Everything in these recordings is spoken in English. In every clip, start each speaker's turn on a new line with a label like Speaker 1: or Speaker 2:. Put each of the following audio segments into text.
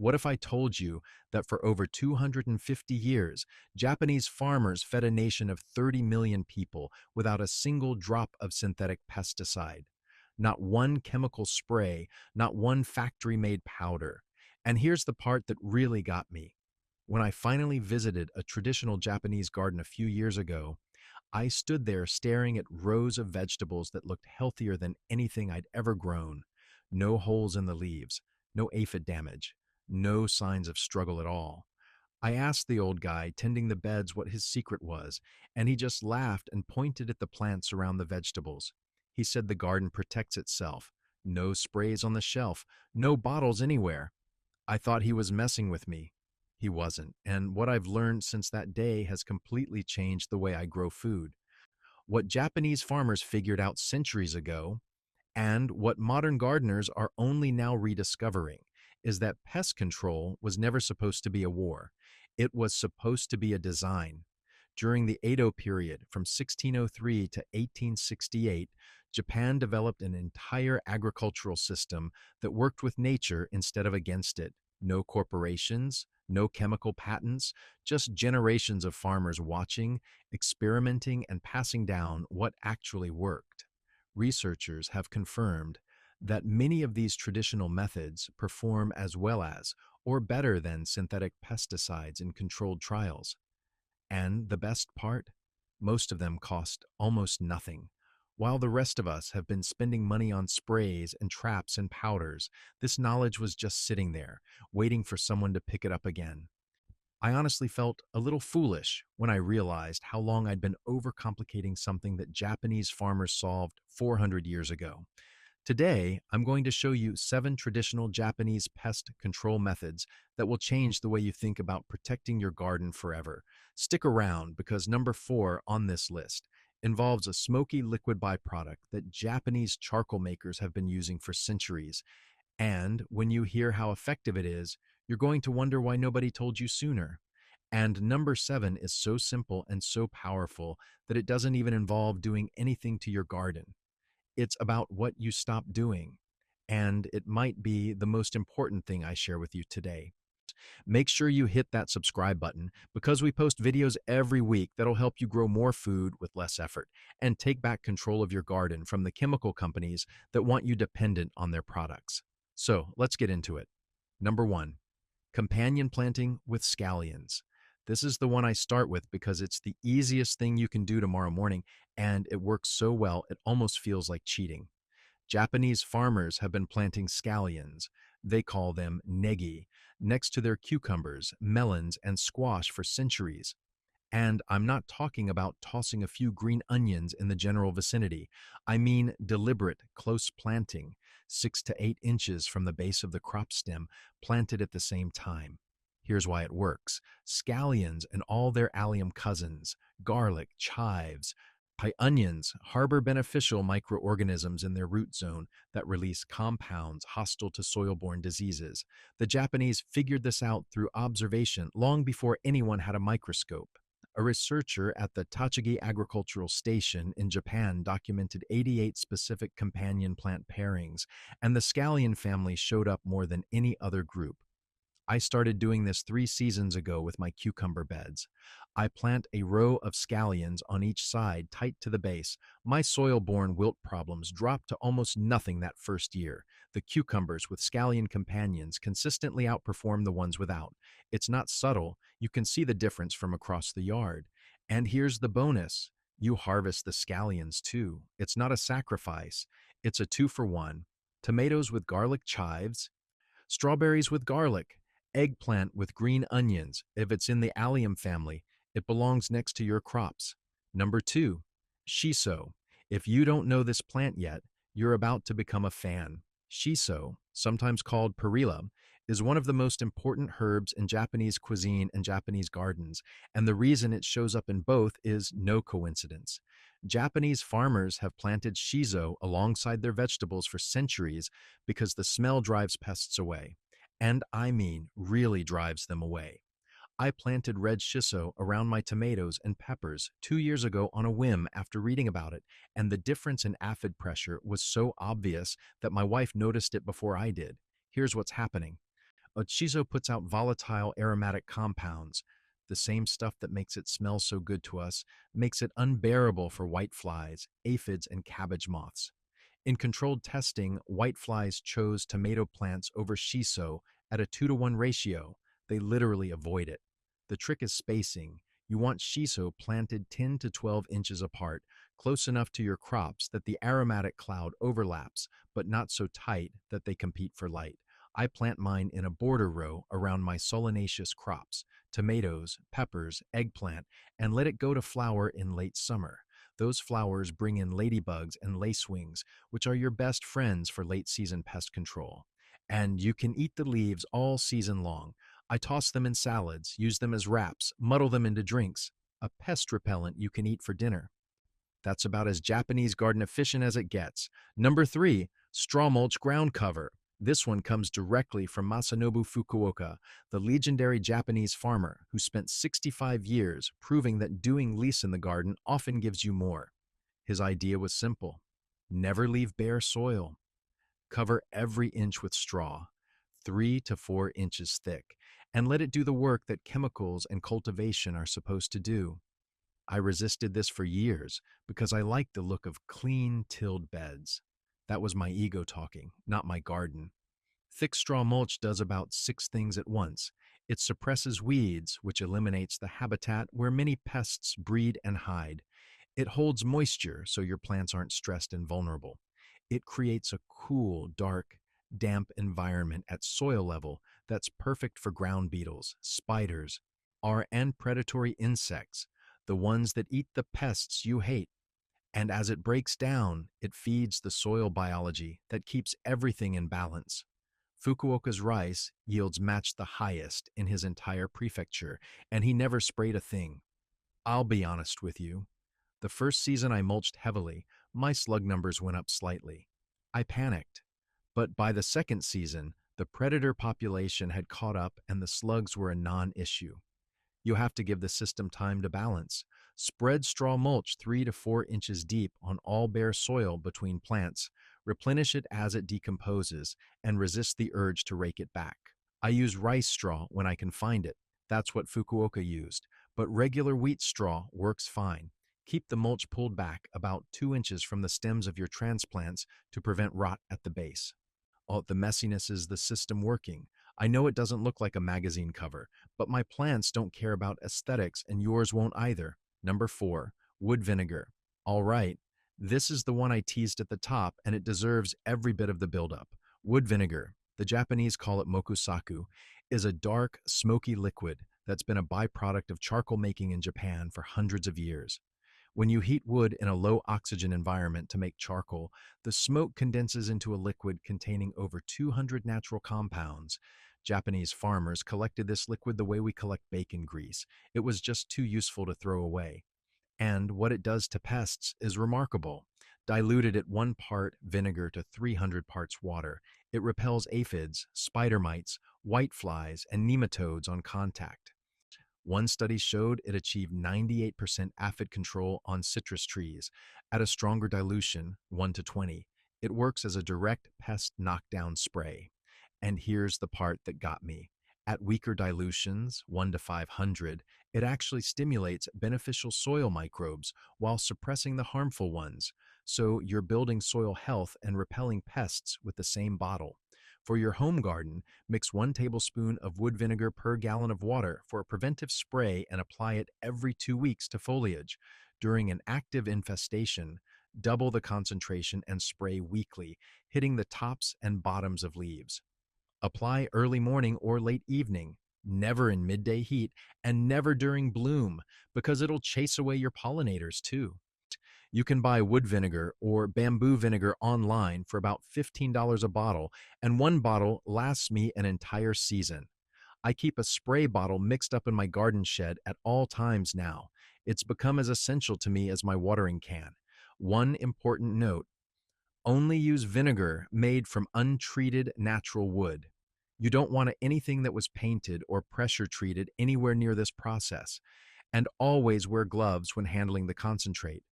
Speaker 1: What if I told you that for over 250 years, Japanese farmers fed a nation of 30 million people without a single drop of synthetic pesticide? Not one chemical spray, not one factory-made powder. And here's the part that really got me. When I finally visited a traditional Japanese garden a few years ago, I stood there staring at rows of vegetables that looked healthier than anything I'd ever grown. No holes in the leaves, no aphid damage, no signs of struggle at all. I asked the old guy tending the beds what his secret was, and he just laughed and pointed at the plants around the vegetables. He said the garden protects itself. No sprays on the shelf, no bottles anywhere. I thought he was messing with me. He wasn't, and what I've learned since that day has completely changed the way I grow food. What Japanese farmers figured out centuries ago, and what modern gardeners are only now rediscovering, is that pest control was never supposed to be a war. It was supposed to be a design. During the Edo period, from 1603 to 1868, Japan developed an entire agricultural system that worked with nature instead of against it. No corporations, no chemical patents, just generations of farmers watching, experimenting, and passing down what actually worked. Researchers have confirmed that many of these traditional methods perform as well as, or better than, synthetic pesticides in controlled trials. And the best part? Most of them cost almost nothing. While the rest of us have been spending money on sprays and traps and powders, this knowledge was just sitting there, waiting for someone to pick it up again. I honestly felt a little foolish when I realized how long I'd been overcomplicating something that Japanese farmers solved 400 years ago. Today, I'm going to show you 7 traditional Japanese pest control methods that will change the way you think about protecting your garden forever. Stick around because number 4 on this list involves a smoky liquid byproduct that Japanese charcoal makers have been using for centuries. And when you hear how effective it is, you're going to wonder why nobody told you sooner. And number 7 is so simple and so powerful that it doesn't even involve doing anything to your garden. It's about what you stop doing. And it might be the most important thing I share with you today. Make sure you hit that subscribe button because we post videos every week that'll help you grow more food with less effort and take back control of your garden from the chemical companies that want you dependent on their products. So let's get into it. Number 1, companion planting with scallions. This is the one I start with because it's the easiest thing you can do tomorrow morning, and it works so well it almost feels like cheating. Japanese farmers have been planting scallions, they call them negi, next to their cucumbers, melons, and squash for centuries. And I'm not talking about tossing a few green onions in the general vicinity. I mean deliberate, close planting, 6 to 8 inches from the base of the crop stem, planted at the same time. Here's why it works. Scallions and all their allium cousins, garlic, chives, onions harbor beneficial microorganisms in their root zone that release compounds hostile to soil-borne diseases. The Japanese figured this out through observation long before anyone had a microscope. A researcher at the Tochigi Agricultural Station in Japan documented 88 specific companion plant pairings, and the scallion family showed up more than any other group. I started doing this 3 seasons ago with my cucumber beds. I plant a row of scallions on each side tight to the base. My soil-borne wilt problems dropped to almost nothing that first year. The cucumbers with scallion companions consistently outperform the ones without. It's not subtle. You can see the difference from across the yard. And here's the bonus. You harvest the scallions too. It's not a sacrifice. It's a 2-for-1. Tomatoes with garlic chives, strawberries with garlic, eggplant with green onions. If it's in the allium family, it belongs next to your crops. Number 2, shiso. If you don't know this plant yet, you're about to become a fan. Shiso, sometimes called perilla, is one of the most important herbs in Japanese cuisine and Japanese gardens, and the reason it shows up in both is no coincidence. Japanese farmers have planted shiso alongside their vegetables for centuries because the smell drives pests away. And I mean really drives them away. I planted red shiso around my tomatoes and peppers 2 years ago on a whim after reading about it, and the difference in aphid pressure was so obvious that my wife noticed it before I did. Here's what's happening. Shiso puts out volatile aromatic compounds. The same stuff that makes it smell so good to us makes it unbearable for whiteflies, aphids, and cabbage moths. In controlled testing, whiteflies chose tomato plants over shiso at a 2-to-1 ratio. They literally avoid it. The trick is spacing. You want shiso planted 10 to 12 inches apart, close enough to your crops that the aromatic cloud overlaps, but not so tight that they compete for light. I plant mine in a border row around my solanaceous crops, tomatoes, peppers, eggplant, and let it go to flower in late summer. Those flowers bring in ladybugs and lacewings, which are your best friends for late season pest control. And you can eat the leaves all season long. I toss them in salads, use them as wraps, muddle them into drinks. A pest repellent you can eat for dinner. That's about as Japanese garden efficient as it gets. Number 3, straw mulch ground cover. This one comes directly from Masanobu Fukuoka, the legendary Japanese farmer who spent 65 years proving that doing least in the garden often gives you more. His idea was simple. Never leave bare soil. Cover every inch with straw, 3 to 4 inches thick, and let it do the work that chemicals and cultivation are supposed to do. I resisted this for years because I liked the look of clean, tilled beds. That was my ego talking, not my garden. Thick straw mulch does about 6 things at once. It suppresses weeds, which eliminates the habitat where many pests breed and hide. It holds moisture so your plants aren't stressed and vulnerable. It creates a cool, dark, damp environment at soil level that's perfect for ground beetles, spiders, and predatory insects, the ones that eat the pests you hate. And as it breaks down, it feeds the soil biology that keeps everything in balance. Fukuoka's rice yields matched the highest in his entire prefecture, and he never sprayed a thing. I'll be honest with you. The first season I mulched heavily, my slug numbers went up slightly. I panicked. But by the second season, the predator population had caught up and the slugs were a non-issue. You have to give the system time to balance. Spread straw mulch 3 to 4 inches deep on all bare soil between plants. Replenish it as it decomposes and resist the urge to rake it back. I use rice straw when I can find it. That's what Fukuoka used. But regular wheat straw works fine. Keep the mulch pulled back about 2 inches from the stems of your transplants to prevent rot at the base. Oh, the messiness is the system working. I know it doesn't look like a magazine cover, but my plants don't care about aesthetics and yours won't either. Number 4, wood vinegar. All right, this is the one I teased at the top and it deserves every bit of the buildup. Wood vinegar, the Japanese call it mokusaku, is a dark, smoky liquid that's been a byproduct of charcoal making in Japan for hundreds of years. When you heat wood in a low oxygen environment to make charcoal, the smoke condenses into a liquid containing over 200 natural compounds. Japanese farmers collected this liquid the way we collect bacon grease. It was just too useful to throw away. And what it does to pests is remarkable. Diluted at 1 part vinegar to 300 parts water, it repels aphids, spider mites, whiteflies, and nematodes on contact. One study showed it achieved 98% aphid control on citrus trees. At a stronger dilution, 1 to 20, it works as a direct pest knockdown spray. And here's the part that got me. At weaker dilutions, 1 to 500, it actually stimulates beneficial soil microbes while suppressing the harmful ones. So you're building soil health and repelling pests with the same bottle. For your home garden, mix 1 tablespoon of wood vinegar per gallon of water for a preventive spray and apply it every 2 weeks to foliage. During an active infestation, double the concentration and spray weekly, hitting the tops and bottoms of leaves. Apply early morning or late evening, never in midday heat, and never during bloom, because it'll chase away your pollinators too. You can buy wood vinegar or bamboo vinegar online for about $15 a bottle, and 1 bottle lasts me an entire season. I keep a spray bottle mixed up in my garden shed at all times now. It's become as essential to me as my watering can. One important note: only use vinegar made from untreated natural wood. You don't want anything that was painted or pressure treated anywhere near this process. And always wear gloves when handling the concentrate.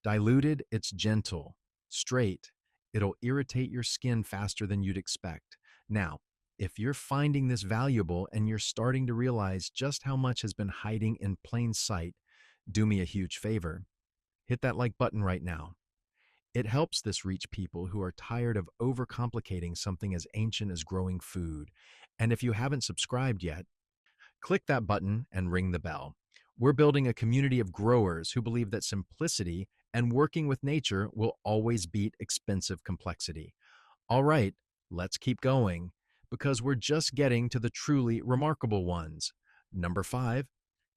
Speaker 1: Diluted, it's gentle. Straight, it'll irritate your skin faster than you'd expect. Now, If you're finding this valuable and you're starting to realize just how much has been hiding in plain sight, do me a huge favor. Hit that like button right now. It helps this reach people who are tired of overcomplicating something as ancient as growing food. And if you haven't subscribed yet, click that button and ring the bell. We're building a community of growers who believe that simplicity and working with nature will always beat expensive complexity. All right, let's keep going because we're just getting to the truly remarkable ones. Number 5,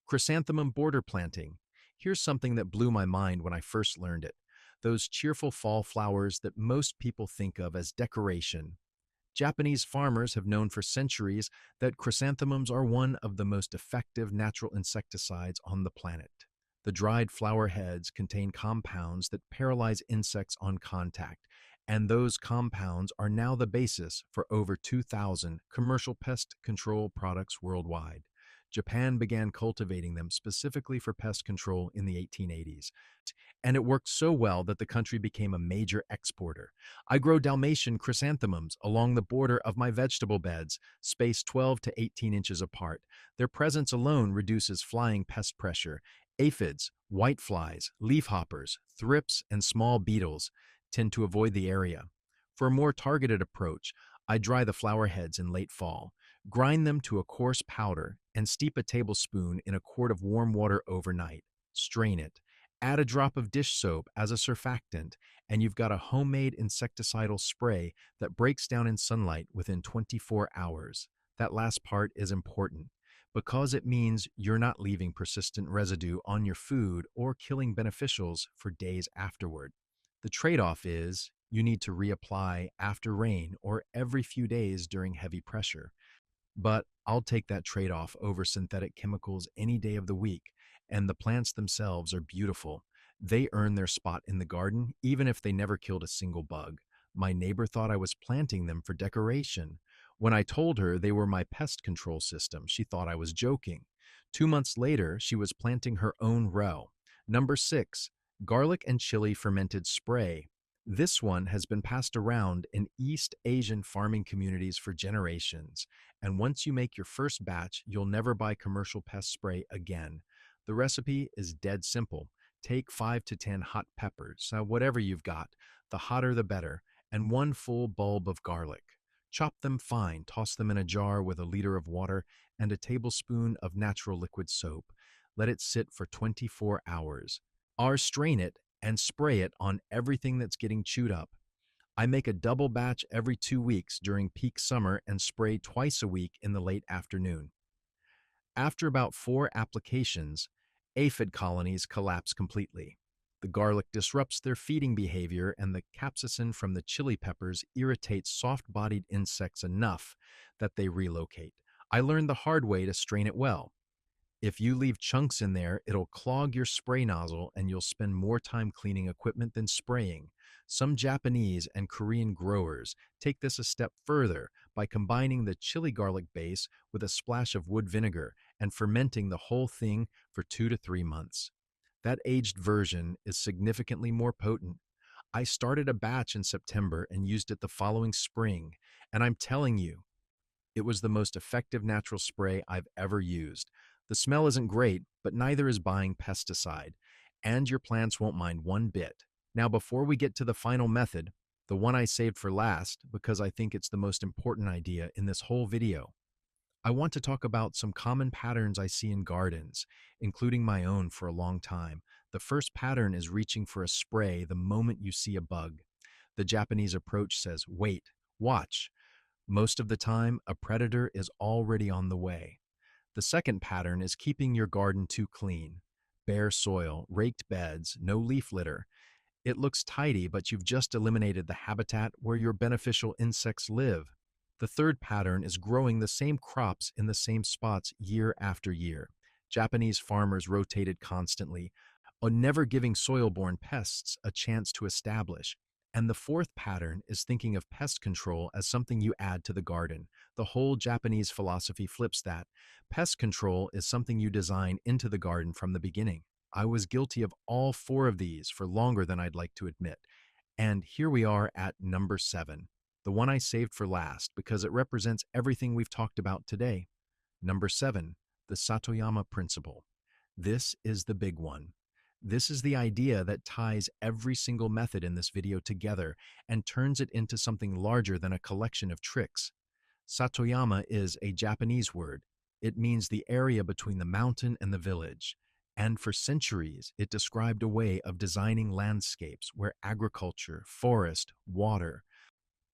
Speaker 1: chrysanthemum border planting. Here's something that blew my mind when I first learned it. Those cheerful fall flowers that most people think of as decoration. Japanese farmers have known for centuries that chrysanthemums are one of the most effective natural insecticides on the planet. The dried flower heads contain compounds that paralyze insects on contact, and those compounds are now the basis for over 2,000 commercial pest control products worldwide. Japan began cultivating them specifically for pest control in the 1880s, and it worked so well that the country became a major exporter. I grow Dalmatian chrysanthemums along the border of my vegetable beds, spaced 12 to 18 inches apart. Their presence alone reduces flying pest pressure. Aphids, whiteflies, leafhoppers, thrips, and small beetles tend to avoid the area. For a more targeted approach, I dry the flower heads in late fall, grind them to a coarse powder, and steep a tablespoon in a quart of warm water overnight. Strain it. Add a drop of dish soap as a surfactant, and you've got a homemade insecticidal spray that breaks down in sunlight within 24 hours. That last part is important because it means you're not leaving persistent residue on your food or killing beneficials for days afterward. The trade-off is you need to reapply after rain or every few days during heavy pressure. But I'll take that trade off over synthetic chemicals any day of the week, and the plants themselves are beautiful. They earn their spot in the garden even if they never killed a single bug. My neighbor thought I was planting them for decoration. When I told her they were my pest control system, she thought I was joking. 2 months later, she was planting her own row. Number 6, garlic and chili fermented spray. This one has been passed around in East Asian farming communities for generations, and once you make your first batch, you'll never buy commercial pest spray again. The recipe is dead simple. Take 5 to 10 hot peppers, whatever you've got, the hotter the better, and one full bulb of garlic. Chop them fine, toss them in a jar with a liter of water and a tablespoon of natural liquid soap. Let it sit for 24 hours. Strain it and spray it on everything that's getting chewed up. I make a double batch every 2 weeks during peak summer and spray twice a week in the late afternoon. After about 4 applications, aphid colonies collapse completely. The garlic disrupts their feeding behavior, and the capsaicin from the chili peppers irritates soft-bodied insects enough that they relocate. I learned the hard way to strain it well. If you leave chunks in there, it'll clog your spray nozzle and you'll spend more time cleaning equipment than spraying. Some Japanese and Korean growers take this a step further by combining the chili garlic base with a splash of wood vinegar and fermenting the whole thing for 2 to 3 months. That aged version is significantly more potent. I started a batch in September and used it the following spring, and I'm telling you, it was the most effective natural spray I've ever used. The smell isn't great, but neither is buying pesticide, and your plants won't mind one bit. Now, before we get to the final method, the one I saved for last because I think it's the most important idea in this whole video, I want to talk about some common patterns I see in gardens, including my own for a long time. The first pattern is reaching for a spray the moment you see a bug. The Japanese approach says, wait, watch. Most of the time, a predator is already on the way. The second pattern is keeping your garden too clean. Bare soil, raked beds, no leaf litter. It looks tidy, but you've just eliminated the habitat where your beneficial insects live. The third pattern is growing the same crops in the same spots year after year. Japanese farmers rotated constantly, never giving soil-borne pests a chance to establish. And the fourth pattern is thinking of pest control as something you add to the garden. The whole Japanese philosophy flips that. Pest control is something you design into the garden from the beginning. I was guilty of all four of these for longer than I'd like to admit. And here we are at number 7. the one I saved for last because it represents everything we've talked about today. Number 7, the Satoyama principle. This is the big one. This is the idea that ties every single method in this video together and turns it into something larger than a collection of tricks. Satoyama is a Japanese word. It means the area between the mountain and the village. And for centuries, it described a way of designing landscapes where agriculture, forest, water,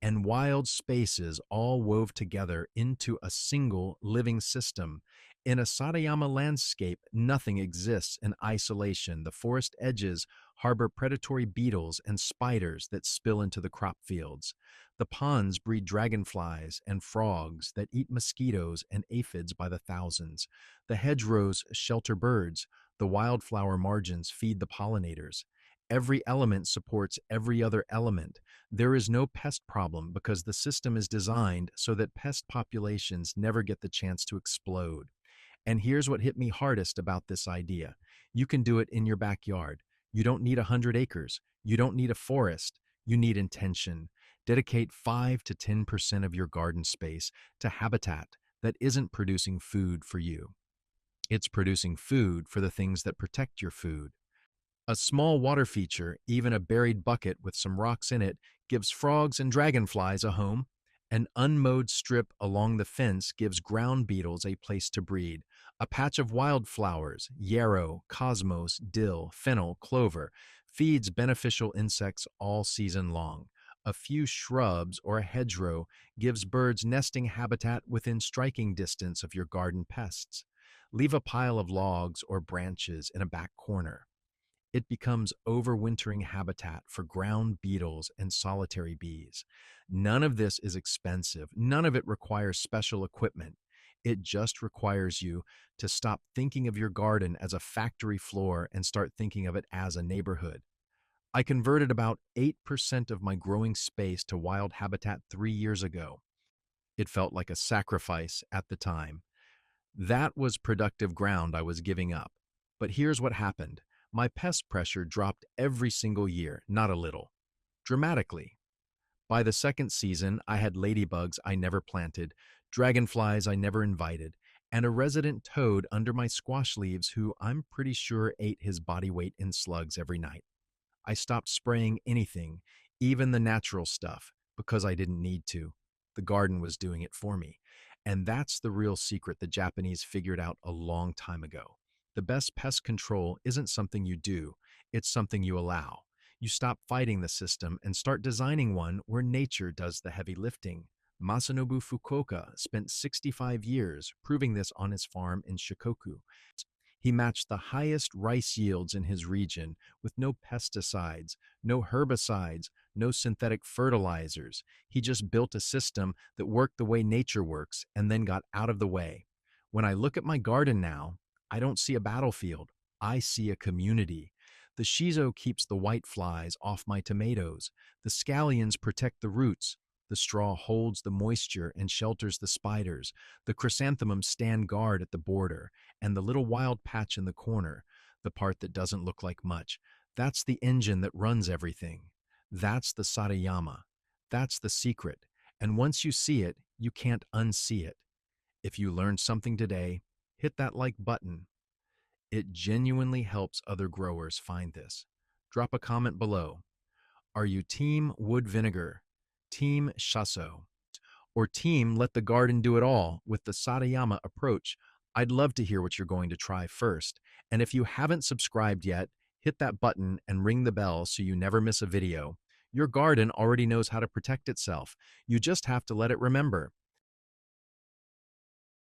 Speaker 1: and wild spaces all wove together into a single living system. In a Satayama landscape, nothing exists in isolation. The forest edges harbor predatory beetles and spiders that spill into the crop fields. The ponds breed dragonflies and frogs that eat mosquitoes and aphids by the thousands. The hedgerows shelter birds. The wildflower margins feed the pollinators. Every element supports every other element. There is no pest problem because the system is designed so that pest populations never get the chance to explode. And here's what hit me hardest about this idea. You can do it in your backyard. You don't need 100 acres. You don't need a forest. You need intention. Dedicate 5 to 10% of your garden space to habitat that isn't producing food for you. It's producing food for the things that protect your food. A small water feature, even a buried bucket with some rocks in it, gives frogs and dragonflies a home. An unmowed strip along the fence gives ground beetles a place to breed. A patch of wildflowers, yarrow, cosmos, dill, fennel, clover, feeds beneficial insects all season long. A few shrubs or a hedgerow gives birds nesting habitat within striking distance of your garden pests. Leave a pile of logs or branches in a back corner. It becomes overwintering habitat for ground beetles and solitary bees. None of this is expensive. None of it requires special equipment. It just requires you to stop thinking of your garden as a factory floor and start thinking of it as a neighborhood. I converted about 8% of my growing space to wild habitat 3 years ago. It felt like a sacrifice at the time. That was productive ground I was giving up. But here's what happened. My pest pressure dropped every single year, not a little. Dramatically. By the second season, I had ladybugs I never planted, dragonflies I never invited, and a resident toad under my squash leaves who I'm pretty sure ate his body weight in slugs every night. I stopped spraying anything, even the natural stuff, because I didn't need to. The garden was doing it for me. And that's the real secret the Japanese figured out a long time ago. The best pest control isn't something you do, it's something you allow. You stop fighting the system and start designing one where nature does the heavy lifting. Masanobu Fukuoka spent 65 years proving this on his farm in Shikoku. He matched the highest rice yields in his region with no pesticides, no herbicides, no synthetic fertilizers. He just built a system that worked the way nature works and then got out of the way. When I look at my garden now, I don't see a battlefield. I see a community. The shiso keeps the white flies off my tomatoes. The scallions protect the roots. The straw holds the moisture and shelters the spiders. The chrysanthemums stand guard at the border. And the little wild patch in the corner, the part that doesn't look like much, that's the engine that runs everything. That's the Satayama. That's the secret. And once you see it, you can't unsee it. If you learned something today, hit that like button. It genuinely helps other growers find this. Drop a comment below. Are you team wood vinegar, team shaso, or team let the garden do it all with the Satayama approach? I'd love to hear what you're going to try first. And if you haven't subscribed yet, hit that button and ring the bell so you never miss a video. Your garden already knows how to protect itself. You just have to let it remember.